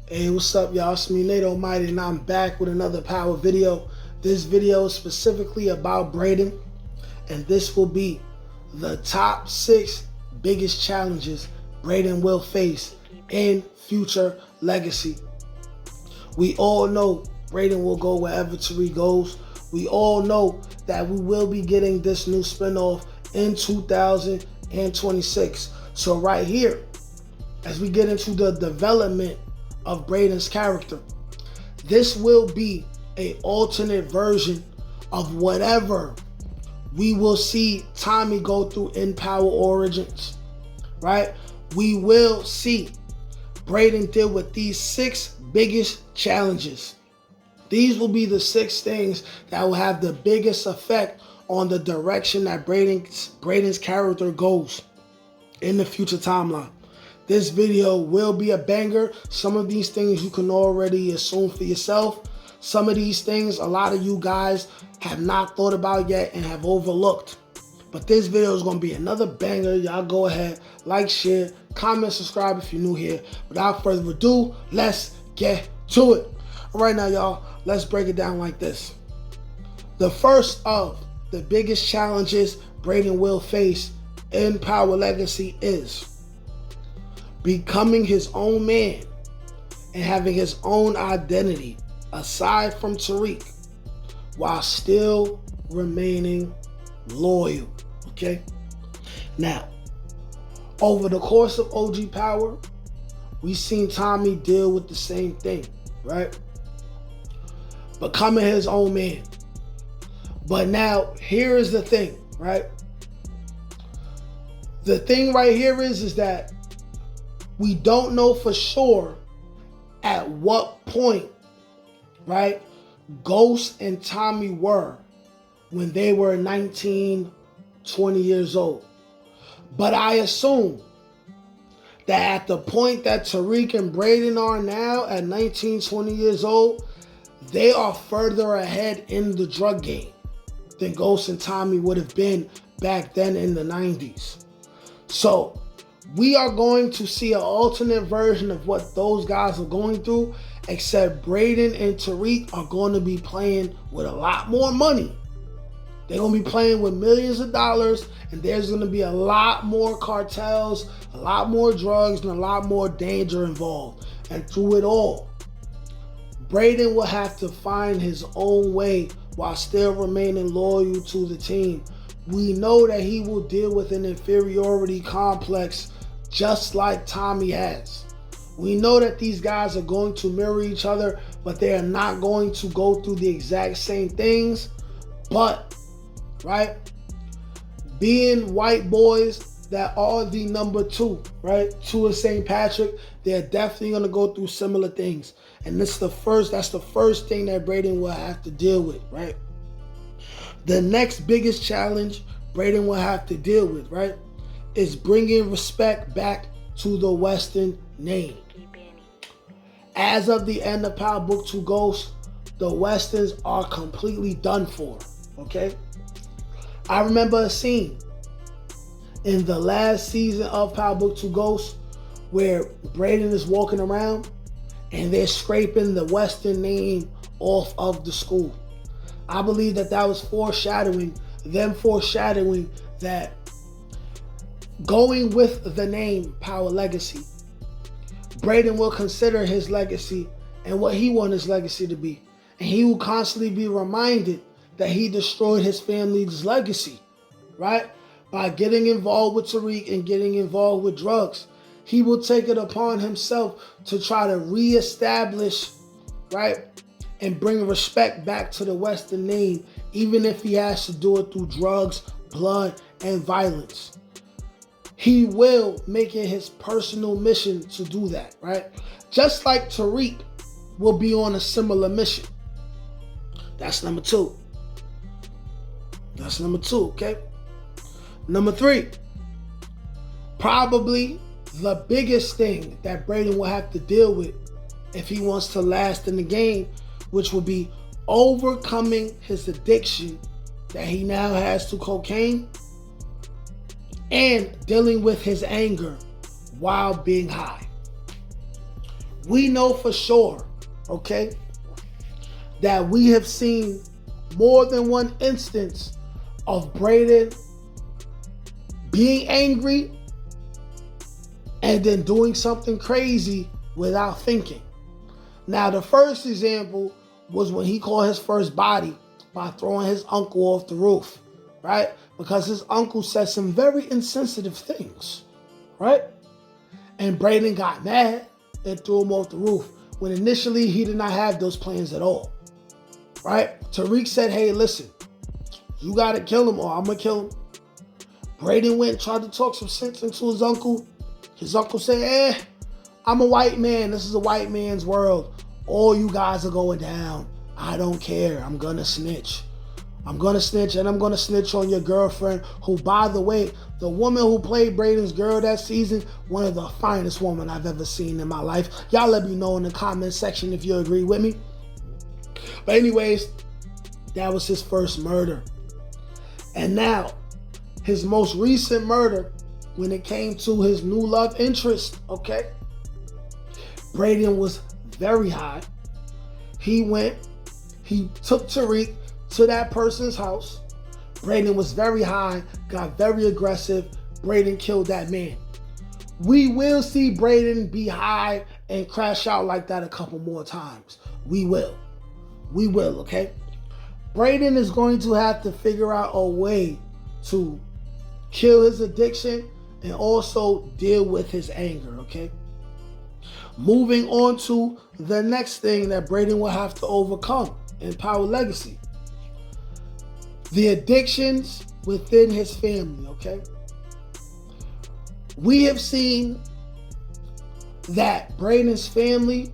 Hey, what's up, y'all? It's me, Nate Almighty, and I'm back with another power video. This video is specifically about Brayden, and this will be the top 6 biggest challenges Brayden will face in future legacy. We all know Brayden will go wherever Tariq goes. We all know that we will be getting this new spinoff in 2026. So right here, as we get into the development of Brayden's character, this will be an alternate version of whatever we will see Tommy go through in Power Origins, right? We will see Brayden deal with these 6 biggest challenges. These will be the 6 things that will have the biggest effect on the direction that Brayden's character goes in the future timeline. This video will be a banger. Some of these things you can already assume for yourself. Some of these things a lot of you guys have not thought about yet and have overlooked. But this video is going to be another banger. Y'all go ahead, like, share, comment, subscribe if you're new here. Without further ado, let's get to it. All right now, y'all, let's break it down like this. The first of the biggest challenges Brayden will face in Power Legacy is becoming his own man and having his own identity aside from Tariq while still remaining loyal. Okay? Now, over the course of OG Power, we've seen Tommy deal with the same thing, right? Becoming his own man. But now, here is the thing, right? The thing right here is that we don't know for sure at what point, right, Ghost and Tommy were when they were 19, 20 years old. But I assume that at the point that Tariq and Brayden are now at 19, 20 years old, they are further ahead in the drug game than Ghost and Tommy would have been back then in the 90s. So we are going to see an alternate version of what those guys are going through, except Brayden and Tariq are going to be playing with a lot more money. They're going to be playing with millions of dollars, and there's going to be a lot more cartels, a lot more drugs, and a lot more danger involved. And through it all, Brayden will have to find his own way while still remaining loyal to the team. We know that he will deal with an inferiority complex just like Tommy has. We know that these guys are going to mirror each other, but they are not going to go through the exact same things. But, right, being white boys that are the number 2, right, 2 of St. Patrick, they're definitely going to go through similar things. And that's the first thing that Brayden will have to deal with, right? The next biggest challenge Brayden will have to deal with, right, is bringing respect back to the Western name. As of the end of Power Book 2 Ghost, the Westerns are completely done for, okay? I remember a scene in the last season of Power Book 2 Ghost where Brayden is walking around and they're scraping the Western name off of the school. I believe that was foreshadowing that going with the name Power Legacy, Brayden will consider his legacy and what he wants his legacy to be. And he will constantly be reminded that he destroyed his family's legacy, right? By getting involved with Tariq and getting involved with drugs. He will take it upon himself to try to reestablish, right, and bring respect back to the Western name, even if he has to do it through drugs, blood, and violence. He will make it his personal mission to do that, right? Just like Tariq will be on a similar mission. That's number 2. That's number 2, okay? Number 3, probably the biggest thing that Brayden will have to deal with if he wants to last in the game, which will be overcoming his addiction that he now has to cocaine and dealing with his anger while being high. We know for sure, okay, that we have seen more than one instance of Brayden being angry and then doing something crazy without thinking. Now, the first example was when he caught his first body by throwing his uncle off the roof, right? Because his uncle said some very insensitive things, right? And Brayden got mad and threw him off the roof when initially he did not have those plans at all, right? Tariq said, hey, listen, you got to kill him or I'm going to kill him. Brayden went and tried to talk some sense into his uncle. His uncle said, I'm a white man. This is a white man's world. All you guys are going down. I don't care. I'm going to snitch. I'm going to snitch, and I'm going to snitch on your girlfriend, who, by the way, the woman who played Brayden's girl that season, one of the finest women I've ever seen in my life. Y'all let me know in the comment section if you agree with me. But anyways, that was his first murder. And now, his most recent murder, when it came to his new love interest, okay? Brayden was very high. He took Tariq to that person's house. Brayden was very high, got very aggressive. Brayden killed that man. We will see Brayden be high and crash out like that a couple more times. We will, okay? Brayden is going to have to figure out a way to kill his addiction and also deal with his anger, okay? Moving on to the next thing that Brayden will have to overcome in Power Legacy. The addictions within his family, okay? We have seen that Brayden's family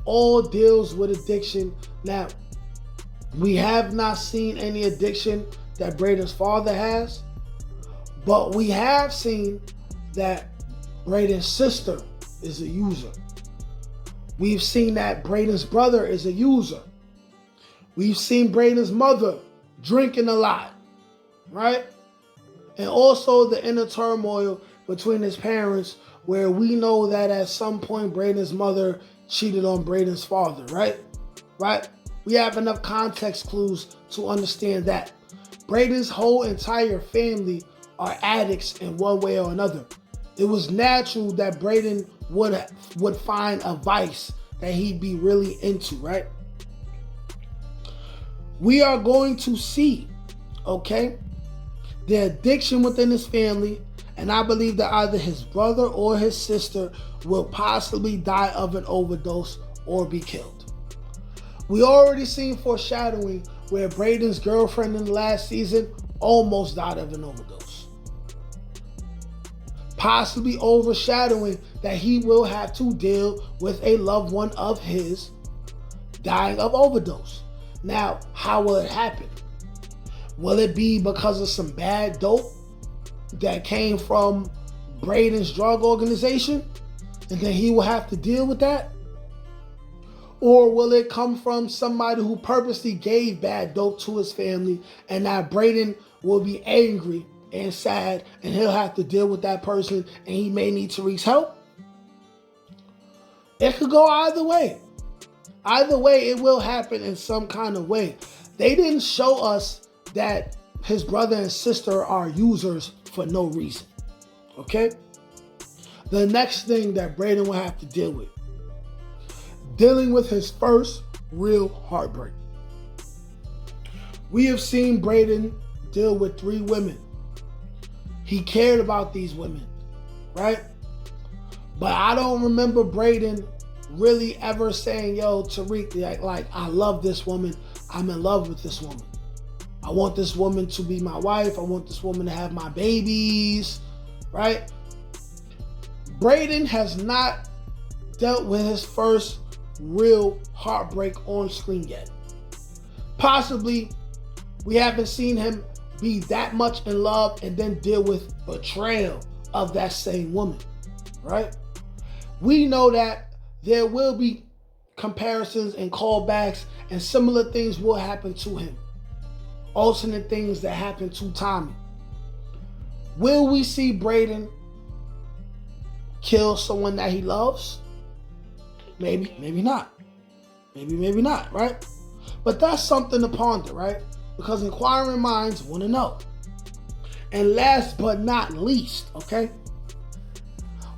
all deals with addiction. Now, we have not seen any addiction that Brayden's father has, but we have seen that Brayden's sister is a user. We've seen that Brayden's brother is a user. We've seen Brayden's mother drinking a lot, right? And also the inner turmoil between his parents, where we know that at some point Brayden's mother cheated on Brayden's father, right? We have enough context clues to understand that. Brayden's whole entire family are addicts in one way or another. It was natural that Brayden would find a vice that he'd be really into, right? We are going to see, okay, the addiction within his family, and I believe that either his brother or his sister will possibly die of an overdose or be killed. We already seen foreshadowing where Brayden's girlfriend in the last season almost died of an overdose. Possibly overshadowing that he will have to deal with a loved one of his dying of overdose. Now, how will it happen? Will it be because of some bad dope that came from Brayden's drug organization, and then he will have to deal with that? Or will it come from somebody who purposely gave bad dope to his family, and now Brayden will be angry and sad, and he'll have to deal with that person, and he may need Tariq's help? It could go either way. Either way, it will happen in some kind of way. They didn't show us that his brother and sister are users for no reason, okay? The next thing that Brayden will have to deal with, dealing with his first real heartbreak. We have seen Brayden deal with 3 women. He cared about these women, right? But I don't remember Brayden really ever saying, yo, Tariq, like, I love this woman. I'm in love with this woman. I want this woman to be my wife. I want this woman to have my babies, right? Brayden has not dealt with his first real heartbreak on screen yet. Possibly, we haven't seen him be that much in love and then deal with betrayal of that same woman, right? We know that there will be comparisons and callbacks, and similar things will happen to him. Alternate things that happen to Tommy. Will we see Brayden kill someone that he loves? Maybe, maybe not. Maybe not, right? But that's something to ponder, right? Because inquiring minds want to know. And last but not least, okay?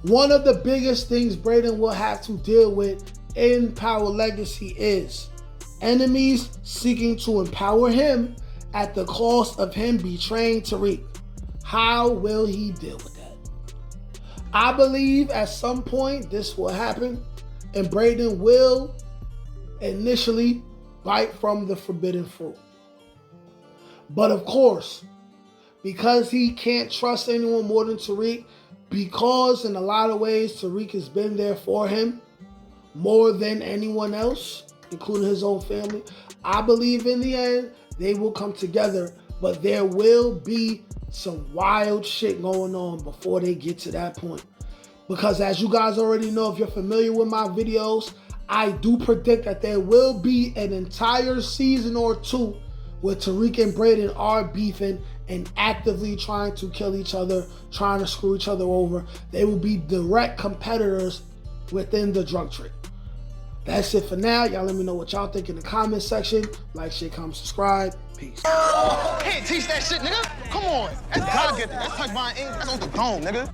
One of the biggest things Brayden will have to deal with in Power Legacy is enemies seeking to empower him at the cost of him betraying Tariq. How will he deal with that? I believe at some point this will happen, and Brayden will initially bite from the forbidden fruit. But of course, because he can't trust anyone more than Tariq, because in a lot of ways Tariq has been there for him more than anyone else, including his own family, I believe in the end they will come together, but there will be some wild shit going on before they get to that point. Because as you guys already know, if you're familiar with my videos, I do predict that there will be an entire season or two where Tariq and Brayden are beefing and actively trying to kill each other, trying to screw each other over. They will be direct competitors within the drug trade. That's it for now. Y'all let me know what y'all think in the comment section. Like, share, comment, subscribe. Peace. Can't teach that shit, nigga. Come on. That's God-gifted. That's touch my ink. That's on the dome, nigga.